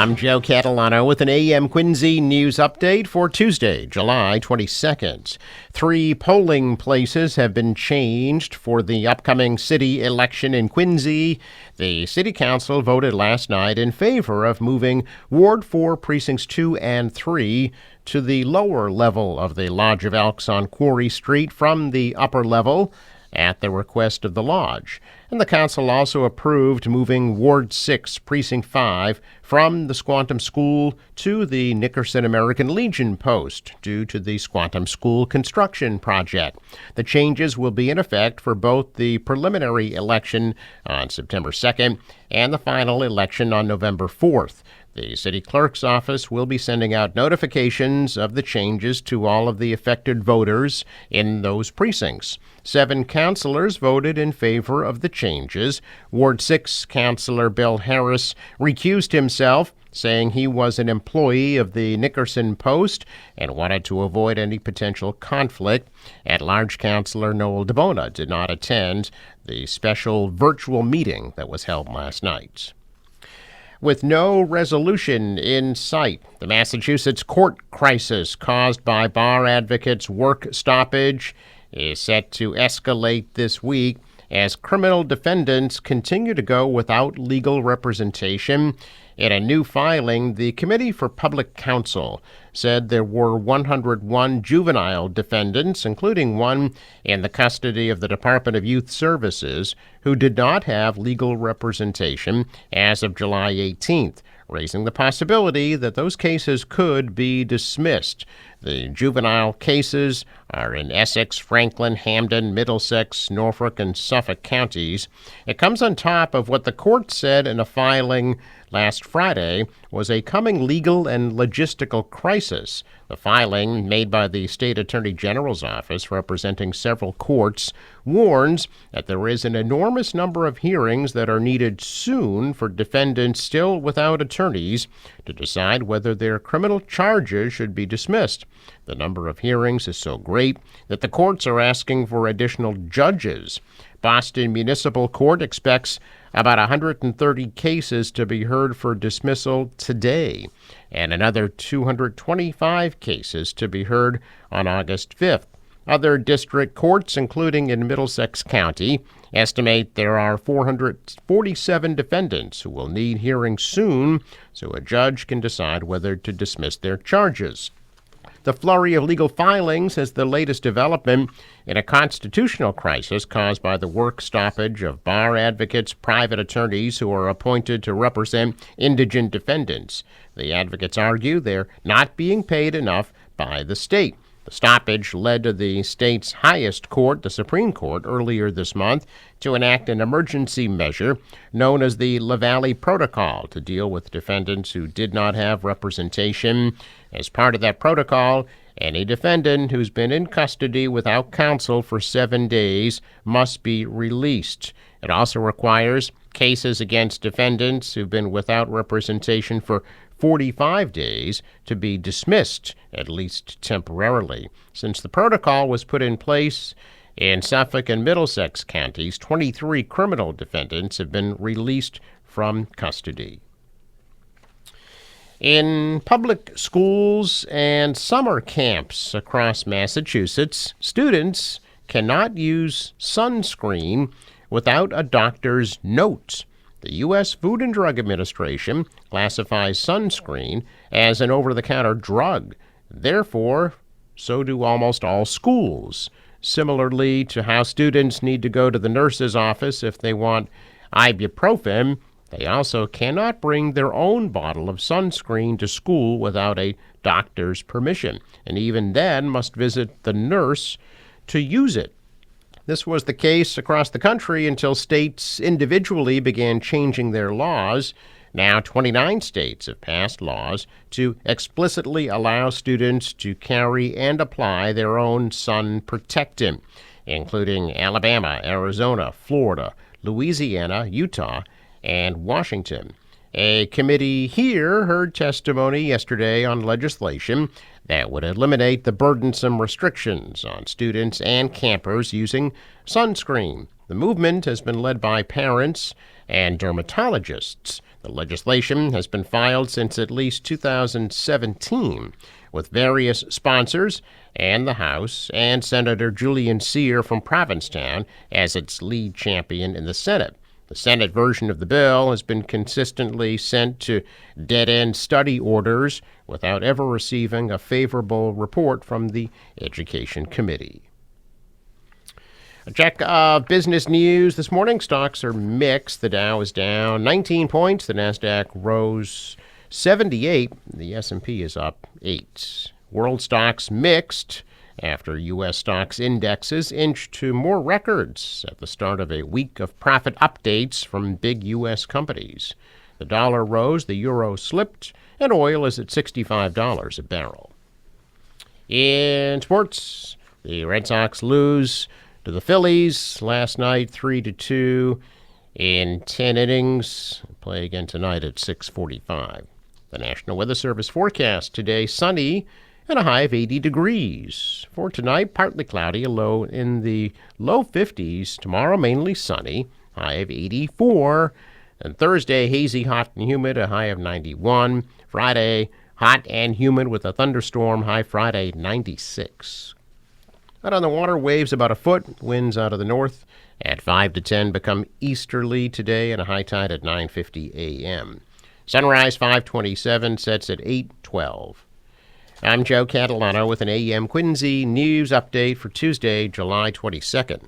I'm Joe Catalano with an AM Quincy news update for Tuesday, July 22nd. 3 polling places have been changed for the upcoming city election in Quincy. The City Council voted last night in favor of moving Ward 4 Precincts 2 and 3 to the lower level of the Lodge of Elks on Quarry Street from the upper level at the request of the lodge. And the council also approved moving Ward 6, Precinct 5 from the Squantum School to the Nickerson American Legion post due to the Squantum School construction project. The changes will be in effect for both the preliminary election on September 2nd and the final election on November 4th. The city clerk's office will be sending out notifications of the changes to all of the affected voters in those precincts. 7 councilors voted in favor of the changes. Ward 6 Councilor Bill Harris recused himself, saying he was an employee of the Nickerson Post and wanted to avoid any potential conflict. At-large Councilor Noel DeBona did not attend the special virtual meeting that was held last night. With no resolution in sight, the Massachusetts court crisis caused by bar advocates' work stoppage is set to escalate this week as criminal defendants continue to go without legal representation. In a new filing, the Committee for Public Counsel said there were 101 juvenile defendants, including one in the custody of the Department of Youth Services, who did not have legal representation as of July 18th, raising the possibility that those cases could be dismissed. The juvenile cases are in Essex, Franklin, Hampden, Middlesex, Norfolk, and Suffolk counties. It comes on top of what the court said in a filing last Friday was a coming legal and logistical crisis. The filing, made by the State Attorney General's office representing several courts, warns that there is an enormous number of hearings that are needed soon for defendants still without attorneys to decide whether their criminal charges should be dismissed. The number of hearings is so great that the courts are asking for additional judges. Boston Municipal Court expects about 130 cases to be heard for dismissal today, and another 225 cases to be heard on August 5th. Other district courts, including in Middlesex County, estimate there are 447 defendants who will need hearings soon so a judge can decide whether to dismiss their charges. The flurry of legal filings is the latest development in a constitutional crisis caused by the work stoppage of bar advocates, private attorneys who are appointed to represent indigent defendants. The advocates argue they're not being paid enough by the state. The stoppage led to the state's highest court, the Supreme Court, earlier this month to enact an emergency measure known as the LaValle Protocol to deal with defendants who did not have representation. As part of that protocol, any defendant who's been in custody without counsel for 7 days must be released. It also requires cases against defendants who've been without representation for 45 days to be dismissed, at least temporarily. Since the protocol was put in place in Suffolk and Middlesex counties, 23 criminal defendants have been released from custody. In public schools and summer camps across Massachusetts, students cannot use sunscreen without a doctor's note. The U.S. Food and Drug Administration classifies sunscreen as an over-the-counter drug. Therefore, so do almost all schools. Similarly to how students need to go to the nurse's office if they want ibuprofen, they also cannot bring their own bottle of sunscreen to school without a doctor's permission, and even then must visit the nurse to use it. This was the case across the country until states individually began changing their laws. Now 29 states have passed laws to explicitly allow students to carry and apply their own sun protectant, including Alabama, Arizona, Florida, Louisiana, Utah, and Washington. A committee here heard testimony yesterday on legislation that would eliminate the burdensome restrictions on students and campers using sunscreen. The movement has been led by parents and dermatologists. The legislation has been filed since at least 2017 with various sponsors and the House, and Senator Julian Cyr from Provincetown as its lead champion in the Senate. The Senate version of the bill has been consistently sent to dead-end study orders without ever receiving a favorable report from the Education Committee. A check of business news this morning. Stocks are mixed. The Dow is down 19 points. The Nasdaq rose 78. The S&P is up 8. World stocks mixed after U.S. stocks indexes inched to more records at the start of a week of profit updates from big U.S. companies. The dollar rose, the euro slipped, and oil is at $65 a barrel. In sports, the Red Sox lose to the Phillies last night, 3-2 in 10 innings. Play again tonight at 6:45. The National Weather Service forecast today: sunny and a high of 80 degrees. For tonight, partly cloudy, a low in the low 50s. Tomorrow, mainly sunny, high of 84. And Thursday, hazy, hot, and humid, a high of 91. Friday, hot and humid with a thunderstorm, high Friday, 96. Out on the water, waves about a foot, winds out of the north at 5 to 10 become easterly today, and a high tide at 9:50 a.m. Sunrise 5:27, sets at 8:12. I'm Joe Catalano with an AM Quincy news update for Tuesday, July 22nd.